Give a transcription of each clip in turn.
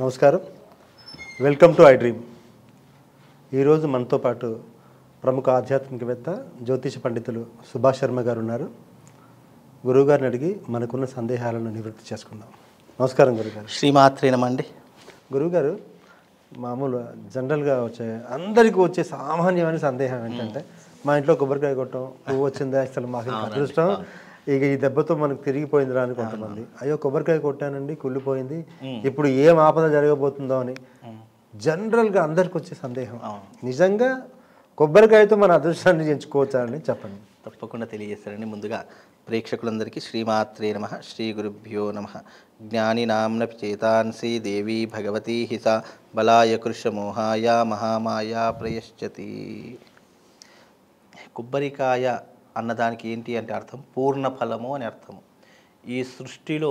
నమస్కారం, welcome to I dream. ఈరోజు మనతో పాటు ప్రముఖ ఆధ్యాత్మికవేత్త జ్యోతిష పండితులు సుభాష్ శర్మ గారు ఉన్నారు. గురువుగారిని అడిగి మనకున్న సందేహాలను నివృత్తి చేసుకుందాం. నమస్కారం గురుగారు. శ్రీమాత్రే నమః అండి. గురువుగారు, మామూలు జనరల్గా అందరికీ వచ్చే సామాన్యమైన సందేహం ఏంటంటే, మా ఇంట్లో కొబ్బరికాయ కొట్టడం, పువ్వు వచ్చిందా, అసలు మాకు అదృష్టం, ఇక ఈ దెబ్బతో మనకు తిరిగిపోయిందిరా అని కొంతమంది, అయ్యో కొబ్బరికాయ కొట్టానండి కుళ్ళిపోయింది, ఇప్పుడు ఏం ఆపద జరగబోతుందో అని జనరల్గా అందరికి వచ్చే సందేహం. నిజంగా కొబ్బరికాయతో మన అదృష్టాన్ని ఎంచుకోవచ్చా అని చెప్పండి. తప్పకుండా తెలియజేస్తారండి. ముందుగా ప్రేక్షకులందరికీ శ్రీమాత్రే నమః, శ్రీ గురుభ్యో నమః. జ్ఞాని నామ్నపి చేతాంసి దేవి భగవతి హిస బలాయ కృషమోహాయ మహామాయ ప్రయశ్చతి. కొబ్బరికాయ అన్నదానికి ఏంటి అంటే అర్థం పూర్ణ ఫలము అని అర్థము. ఈ సృష్టిలో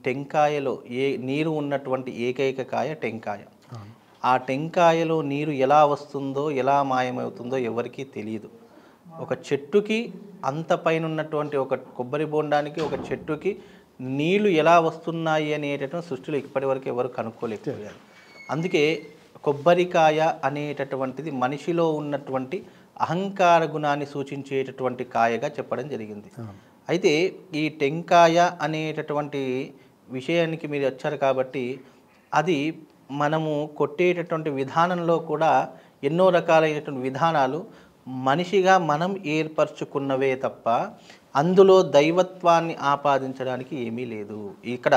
టెంకాయలో నీరు ఉన్నటువంటి ఏకైక కాయ టెంకాయ. ఆ టెంకాయలో నీరు ఎలా వస్తుందో ఎలా మాయమవుతుందో ఎవరికీ తెలియదు. ఒక చెట్టుకి అంత పైన ఉన్నటువంటి ఒక కొబ్బరి బోండానికి ఒక చెట్టుకి నీళ్లు ఎలా వస్తున్నాయి అనేటటువంటి సృష్టిలో ఇప్పటి వరకు ఎవరు కనుక్కోలేకపోయారు. అందుకే కొబ్బరికాయ అనేటటువంటిది మనిషిలో ఉన్నటువంటి అహంకార గుణాన్ని సూచించేటటువంటి కాయగా చెప్పడం జరిగింది. అయితే ఈ టెంకాయ అనేటటువంటి విషయానికి మీరు వచ్చారు కాబట్టి, అది మనము కొట్టేటటువంటి విధానంలో కూడా ఎన్నో రకాలైనటువంటి విధానాలు మనిషిగా మనం ఏర్పరచుకున్నవే తప్ప అందులో దైవత్వాన్ని ఆపాదించడానికి ఏమీ లేదు. ఇక్కడ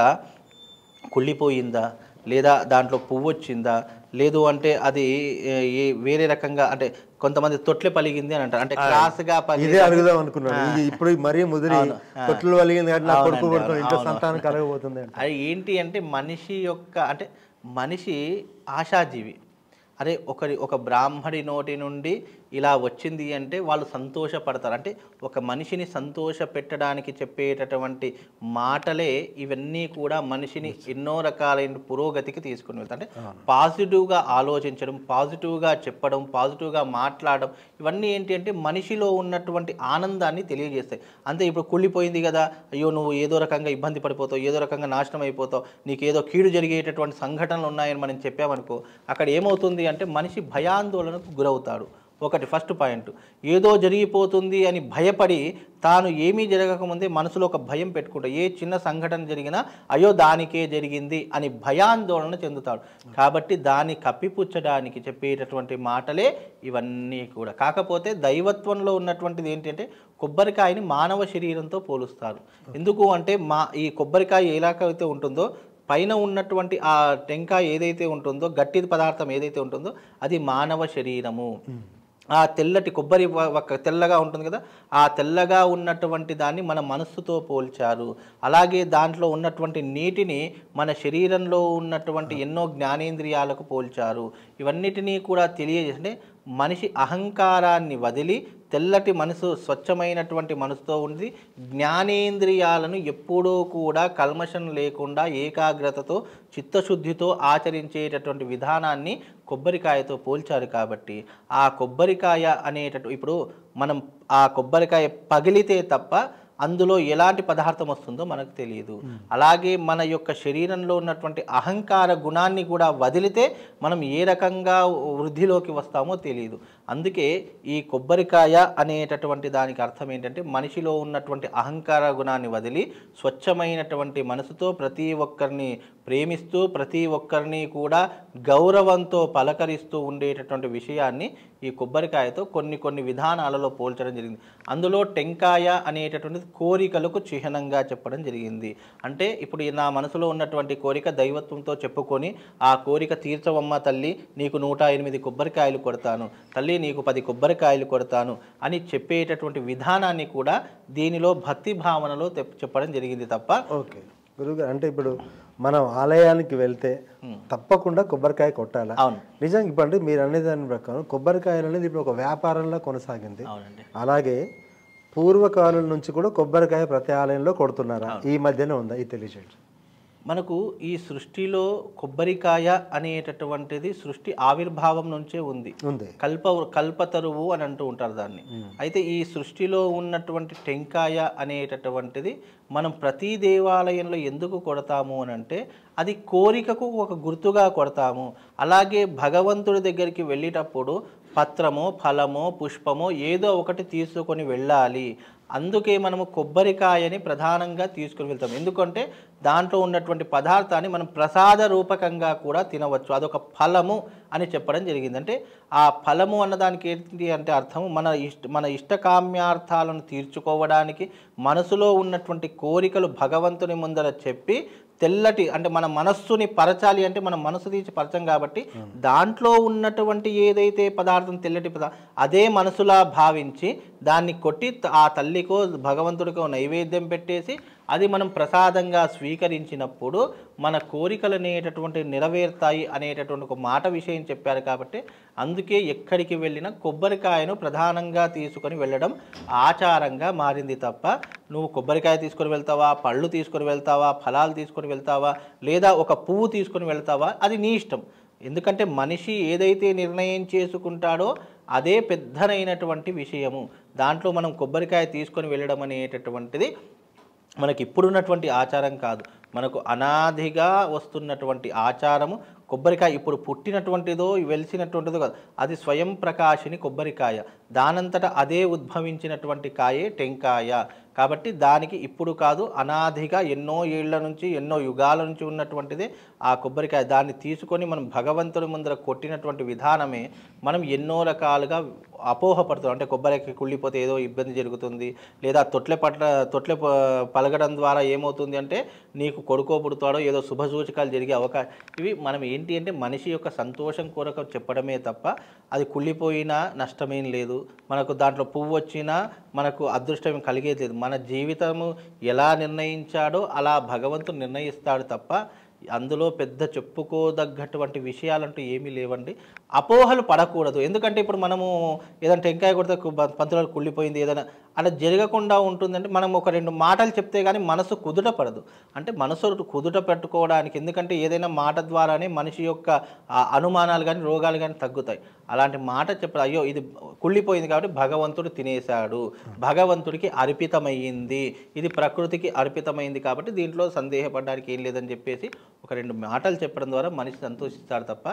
కుళ్ళిపోయిందా, లేదా దాంట్లో పువ్వు వచ్చిందా, లేదు అంటే అది వేరే రకంగా, అంటే కొంతమంది తొట్లె పలిగింది అని అంటారు, అంటే క్రాస్గా ఇదే అడుగుదాం అనుకున్నాను. ఇప్పుడు మరీ ముదిరి తొట్లు పలిగింది అంటే నా కొడుకు పడుతుంది, ఇంట్లో సంతానం కలగబోతుంది. అది ఏంటి అంటే మనిషి యొక్క, అంటే మనిషి ఆశాజీవి. అరే ఒక బ్రాహ్మడి నోటి నుండి ఇలా వచ్చింది అంటే వాళ్ళు సంతోషపడతారు. అంటే ఒక మనిషిని సంతోష పెట్టడానికి చెప్పేటటువంటి మాటలే ఇవన్నీ కూడా మనిషిని ఎన్నో రకాలైన పురోగతికి తీసుకుని వెళ్తారు. అంటే పాజిటివ్గా ఆలోచించడం, పాజిటివ్గా చెప్పడం, పాజిటివ్గా మాట్లాడడం, ఇవన్నీ ఏంటి అంటే మనిషిలో ఉన్నటువంటి ఆనందాన్ని తెలియజేస్తాయి. అంతే ఇప్పుడు కుళ్ళిపోయింది కదా, అయ్యో నువ్వు ఏదో రకంగా ఇబ్బంది పడిపోతావు, ఏదో రకంగా నాశనం అయిపోతావు, నీకు ఏదో కీడు జరిగేటటువంటి సంఘటనలు ఉన్నాయని మనం చెప్పామనుకో, అక్కడ ఏమవుతుంది అంటే మనిషి భయాందోళనకు గురవుతాడు. ఒకటి ఫస్ట్ పాయింట్, ఏదో జరిగిపోతుంది అని భయపడి తాను ఏమీ జరగకముందే మనసులో ఒక భయం పెట్టుకుంటాడు. ఏ చిన్న సంఘటన జరిగినా అయ్యో దానికే జరిగింది అని భయాందోళన చెందుతాడు. కాబట్టి దాన్ని కప్పిపుచ్చడానికి చెప్పేటటువంటి మాటలే ఇవన్నీ కూడా. కాకపోతే దైవత్వంలో ఉన్నటువంటిది ఏంటంటే కొబ్బరికాయని మానవ శరీరంతో పోలుస్తారు. ఎందుకు అంటే ఈ కొబ్బరికాయ ఎలాగైతే ఉంటుందో పైన ఉన్నటువంటి ఆ టెంకాయ ఏదైతే ఉంటుందో, గట్టి పదార్థం ఏదైతే ఉంటుందో అది మానవ శరీరము. ఆ తెల్లటి కొబ్బరి తెల్లగా ఉంటుంది కదా, ఆ తెల్లగా ఉన్నటువంటి దాన్ని మన మనస్సుతో పోల్చారు. అలాగే దాంట్లో ఉన్నటువంటి నీటిని మన శరీరంలో ఉన్నటువంటి ఎన్నో జ్ఞానేంద్రియాలకు పోల్చారు. ఇవన్నిటినీ కూడా తెలియజేస్తే మనిషి అహంకారాన్ని వదిలి తెల్లటి మనసు, స్వచ్ఛమైనటువంటి మనసుతో ఉండి జ్ఞానేంద్రియాలను ఎప్పుడూ కూడా కల్మషం లేకుండా ఏకాగ్రతతో చిత్తశుద్ధితో ఆచరించేటటువంటి విధానాన్ని కొబ్బరికాయతో పోల్చారు. కాబట్టి ఆ కొబ్బరికాయ ఇప్పుడు మనం ఆ కొబ్బరికాయ పగిలితే తప్ప అందులో ఎలాంటి పదార్థం వస్తుందో మనకు తెలియదు. అలాగే మన యొక్క శరీరంలో ఉన్నటువంటి అహంకార గుణాన్ని కూడా వదిలితే మనం ఏ రకంగా వృద్ధిలోకి వస్తామో తెలియదు. అందుకే ఈ కొబ్బరికాయ అనేటటువంటి దానికి అర్థం ఏంటంటే మనిషిలో ఉన్నటువంటి అహంకార గుణాన్ని వదిలి స్వచ్ఛమైనటువంటి మనసుతో ప్రతి ఒక్కరిని ప్రేమిస్తూ ప్రతి ఒక్కరిని కూడా గౌరవంతో పలకరిస్తూ ఉండేటటువంటి విషయాన్ని ఈ కొబ్బరికాయతో కొన్ని విధానాలలో పోల్చడం జరిగింది. అందులో టెంకాయ అనేటటువంటిది కోరికలకు చిహ్నంగా చెప్పడం జరిగింది. అంటే ఇప్పుడు నా మనసులో ఉన్నటువంటి కోరిక దైవత్వంతో చెప్పుకొని ఆ కోరిక తీర్చవమ్మ తల్లి, నీకు 108 కొబ్బరికాయలు కొడతాను, తల్లి నీకు 10 కొబ్బరికాయలు కొడతాను అని చెప్పేటటువంటి విధానాన్ని కూడా దీనిలో భక్తి భావనలో చెప్పడం జరిగింది తప్ప. ఓకే గురువుగారు, అంటే ఇప్పుడు మనం ఆలయానికి వెళ్తే తప్పకుండా కొబ్బరికాయ కొట్టాలి. అవును, నిజంగా ఇప్పుడు అంటే మీరు అనే దాని ప్రకారం కొబ్బరికాయలు అనేది ఇప్పుడు ఒక వ్యాపారంలో కొనసాగింది. అలాగే పూర్వకాలం నుంచి కూడా కొబ్బరికాయ ప్రతి ఆలయంలో కొడుతున్నారా, ఈ మధ్యనే ఉందా, ఇది తెలియజేయండి. మనకు ఈ సృష్టిలో కొబ్బరికాయ అనేటటువంటిది సృష్టి ఆవిర్భావం నుంచే ఉంది. కల్పతరువు అని అంటూ ఉంటారు దాన్ని. అయితే ఈ సృష్టిలో ఉన్నటువంటి టెంకాయ అనేటటువంటిది మనం ప్రతి దేవాలయంలో ఎందుకు కొడతాము అని అంటే అది కోరికకు ఒక గుర్తుగా కొడతాము. అలాగే భగవంతుడి దగ్గరికి వెళ్ళేటప్పుడు పత్రమో ఫలమో పుష్పమో ఏదో ఒకటి తీసుకొని వెళ్ళాలి. అందుకే మనము కొబ్బరికాయని ప్రధానంగా తీసుకుని వెళ్తాం. ఎందుకంటే దాంట్లో ఉన్నటువంటి పదార్థాన్ని మనం ప్రసాద రూపకంగా కూడా తినవచ్చు. అదొక ఫలము అని చెప్పడం జరిగింది. అంటే ఆ ఫలము అన్నదానికి ఏంటి అంటే అర్థం మన ఇష్టకామ్యార్థాలను తీర్చుకోవడానికి మనసులో ఉన్నటువంటి కోరికలు భగవంతుని ముందర చెప్పి తెల్లటి అంటే మన మనస్సుని పరచాలి అంటే మన మనసు తీసి పరచం కాబట్టి దాంట్లో ఉన్నటువంటి ఏదైతే పదార్థం తెల్లటి అదే మనసులా భావించి దాన్ని కొట్టి ఆ తల్లికో భగవంతుడికో నైవేద్యం పెట్టేసి అది మనం ప్రసాదంగా స్వీకరించినప్పుడు మన కోరికలు అనేటటువంటి నెరవేరుతాయి అనేటటువంటి ఒక మాట విషయం చెప్పారు. కాబట్టి అందుకే ఎక్కడికి వెళ్ళినా కొబ్బరికాయను ప్రధానంగా తీసుకొని వెళ్ళడం ఆచారంగా మారింది తప్ప నువ్వు కొబ్బరికాయ తీసుకొని వెళ్తావా, పళ్ళు తీసుకొని వెళ్తావా, ఫలాలు తీసుకొని వెళ్తావా, లేదా ఒక పువ్వు తీసుకొని వెళ్తావా, అది నీ ఇష్టం. ఎందుకంటే మనిషి ఏదైతే నిర్ణయం చేసుకుంటాడో అదే పెద్దనైనటువంటి విషయము. దాంట్లో మనం కొబ్బరికాయ తీసుకొని వెళ్ళడం అనేటటువంటిది మనకి ఇప్పుడున్నటువంటి ఆచారం కాదు, మనకు అనాదిగా వస్తున్నటువంటి ఆచారము. కొబ్బరికాయ ఇప్పుడు పుట్టినటువంటిదో వెలిసినటువంటిదో కాదు, అది స్వయం ప్రకాశిని కొబ్బరికాయ. దానంతటా అదే ఉద్భవించినటువంటి కాయే టెంకాయ. కాబట్టి దానికి ఇప్పుడు కాదు, అనాదిగా ఎన్నో ఏళ్ల నుంచి ఎన్నో యుగాల నుంచి ఉన్నటువంటిదే ఆ కొబ్బరికాయ. దాన్ని తీసుకొని మనం భగవంతుడి ముందర కొట్టినటువంటి విధానమే మనం ఎన్నో రకాలుగా అపోహపడుతాం. అంటే కొబ్బరికి కుళ్ళిపోతే ఏదో ఇబ్బంది జరుగుతుంది, లేదా తొట్లె పలగడం ద్వారా ఏమవుతుంది అంటే నీకు కొడుకో పుడతాడో ఏదో శుభసూచకాలు జరిగే అవకాశం. ఇవి మనం ఏంటి అంటే మనిషి యొక్క సంతోషం కొరకు చెప్పడమే తప్ప అది కుళ్ళిపోయినా నష్టమేం లేదు, మనకు దాంట్లో పువ్వు వచ్చినా మనకు అదృష్టం కలిగేది లేదు. మన జీవితము ఎలా నిర్ణయించాడో అలా భగవంతుడు నిర్ణయిస్తాడు తప్ప అందులో పెద్ద చెప్పుకోదగ్గటువంటి విషయాలంటూ ఏమీ లేవండి. అపోహలు పడకూడదు. ఎందుకంటే ఇప్పుడు మనము ఏదైనా టెంకాయ కొడితే పంతులు కుళ్ళిపోయింది ఏదైనా అలా జరగకుండా ఉంటుందంటే మనం ఒక రెండు మాటలు చెప్తే కానీ మనసు కుదుట పడదు. అంటే మనసు కుదుట పెట్టుకోవడానికి, ఎందుకంటే ఏదైనా మాట ద్వారానే మనిషి యొక్క అనుమానాలు కానీ రోగాలు కానీ తగ్గుతాయి. అలాంటి మాట చెప్పడం అయ్యో ఇది కుళ్ళిపోయింది కాబట్టి భగవంతుడు తినేశాడు, భగవంతుడికి అర్పితమయ్యింది, ఇది ప్రకృతికి అర్పితమైంది కాబట్టి దీంట్లో సందేహపడడానికి ఏం లేదని చెప్పేసి ఒక రెండు మాటలు చెప్పడం ద్వారా మనిషి సంతోషిస్తాడు తప్ప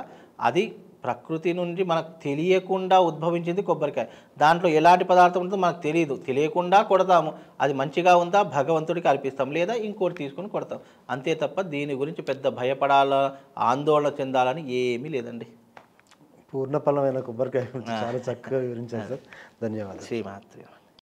అది ప్రకృతి నుండి మనకు తెలియకుండా ఉద్భవించింది కొబ్బరికాయ. దాంట్లో ఎలాంటి పదార్థం ఉంటుందో మనకు తెలియదు, తెలియకుండా కొడతాము. అది మంచిగా ఉందా భగవంతుడికి అర్పిస్తాం, లేదా ఇంకోటి తీసుకొని కొడతాం అంతే తప్ప దీని గురించి పెద్ద భయపడాలా ఆందోళన చెందాలని ఏమీ లేదండి. పూర్ణఫలమైన కొబ్బరికాయ చాలా చక్కగా వివరించారు సార్. ధన్యవాదాలు. శ్రీమాత్రి.